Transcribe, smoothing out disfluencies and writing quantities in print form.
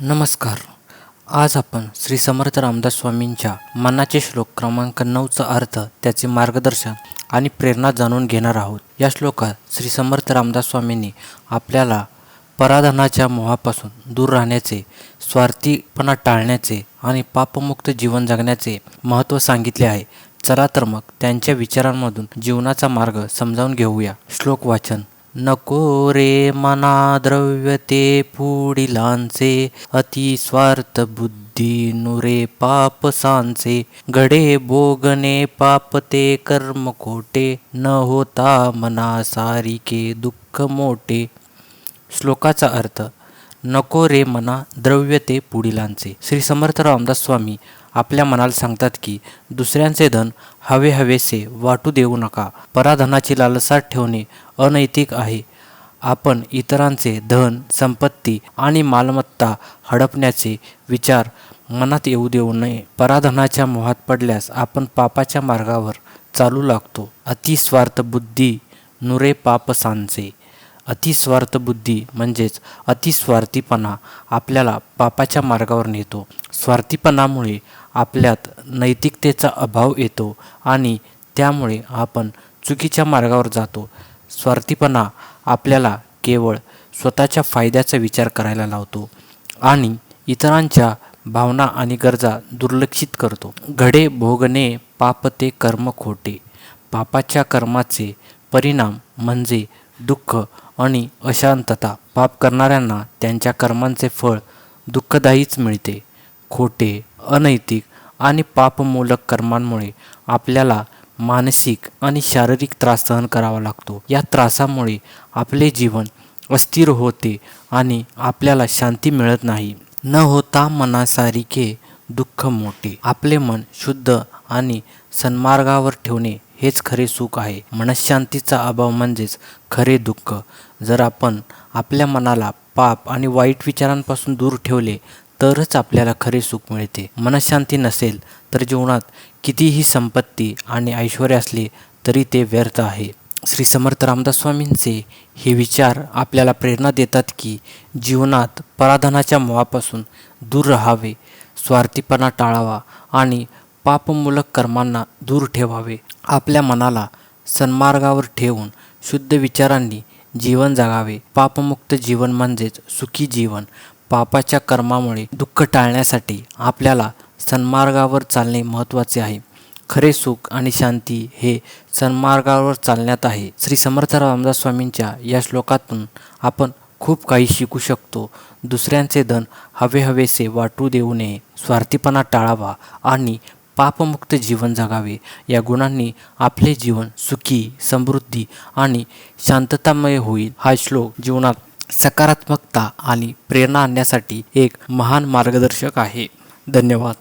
नमस्कार. आज आपण श्री समर्थ रामदास स्वामींच्या मनाचे श्लोक क्रमांक 9चा अर्थ, त्याचे मार्गदर्शन आणि प्रेरणा जाणून घेणार आहोत. या श्लोकात श्री समर्थ रामदास स्वामींनी आपल्याला पराधनाच्या मोहापासून दूर राहण्याचे, स्वार्थीपणा टाळण्याचे आणि पापमुक्त जीवन जगण्याचे महत्त्व सांगितले आहे. चला तर मग त्यांच्या विचारांमधून जीवनाचा मार्ग समजावून घेऊया. श्लोक वाचन. नको रे मना द्रव्य ते पुढिलांचे, अति स्वार्थ बुद्धी नुरे पाप सांचे. घडे भोगणे पाप ते कर्म खोटे, न होता मना सारिके दुःख मोठे. श्लोकाचा अर्थ. नको रे मना द्रव्य ते पुढिलांचे. श्री समर्थ रामदास स्वामी आपल्या मनाला सांगतात की दुसऱ्यांचे धन हवेसे वाटू देऊ नका. पराधनाची लालसा ठेवणे अनैतिक आहे. आपण इतरांचे धन, संपत्ती आणि मालमत्ता हडपण्याचे विचार मनात येऊ देऊ नये. पराधनाच्या मोहात पडल्यास आपण पापाच्या मार्गावर चालू लागतो. अतिस्वार्थ बुद्धी नुरे पाप सांचे. अतिस्वार्थ बुद्धी म्हणजेच अतिस्वार्थीपणा आपल्याला पापाच्या मार्गावर नेतो. स्वार्थीपणामुळे आपल्यात नैतिकतेचा अभाव येतो आणि त्यामुळे आपण चुकीच्या मार्गावर जातो. स्वार्थीपणा आपल्याला केवळ स्वतःच्या फायद्याचा विचार करायला लावतो आणि इतरांच्या भावना आणि गरजा दुर्लक्षित करतो. घडे भोगणे पाप ते कर्म खोटे. पापाच्या कर्माचे परिणाम म्हणजे दुःख आणि अशांतता. पाप करणाऱ्यांना त्यांच्या कर्मांचे फळ दुःखदायीच मिळते. खोटे, अनैतिक आणि पापमूलक कर्मांमुळे आपल्याला मानसिक आणि शारीरिक त्रास सहन करावा लागतो. या त्रासामुळे आपले जीवन अस्थिर होते आणि आपल्याला शांती मिळत नाही. न होता मनासारिखे दुःख मोठे. आपले मन शुद्ध आणि सन्मार्गावर ठेवणे हेच खरे सुख आहे. मनशांतीचा अभाव म्हणजेच खरे दुःख. जर आपण आपल्या मनाला पाप आणि वाईट विचारांपासून दूर ठेवले तरच आपल्याला खरे सुख मिळते. मनशांती नसेल तर जीवनात कितीही संपत्ती आणि ऐश्वर्य असले तरी ते व्यर्थ आहे. श्री समर्थ रामदास स्वामींचे हे विचार आपल्याला प्रेरणा देतात की जीवनात पराधनाच्या मोहापासून दूर राहावे, स्वार्थीपणा टाळावा आणि पापमूलक कर्मांना दूर ठेवावे. आपल्या मनाला सन्मार्गावर ठेवून शुद्ध विचारांनी जीवन जगावे. पापमुक्त जीवन म्हणजेच सुखी जीवन. पापाच्या कर्मामुळे दुःख टाळण्यासाठी आपल्याला सन्मार्गावर चालणे महत्त्वाचे आहे. खरे सुख आणि शांती हे सन्मार्गावर चालण्यात आहे. श्री समर्थ रामदास स्वामींच्या या श्लोकातून आपण खूप काही शिकू शकतो. दुसऱ्यांचे धन हवेसे वाटू देऊ नये, स्वार्थीपणा टाळावा आणि पापमुक्त जीवन जगावे. या गुणांनी आपले जीवन सुखी, समृद्धी आणि शांततामय होईल. हा श्लोक जीवनात सकारात्मकता आणि प्रेरणा आणण्यासाठी एक महान मार्गदर्शक आहे. धन्यवाद.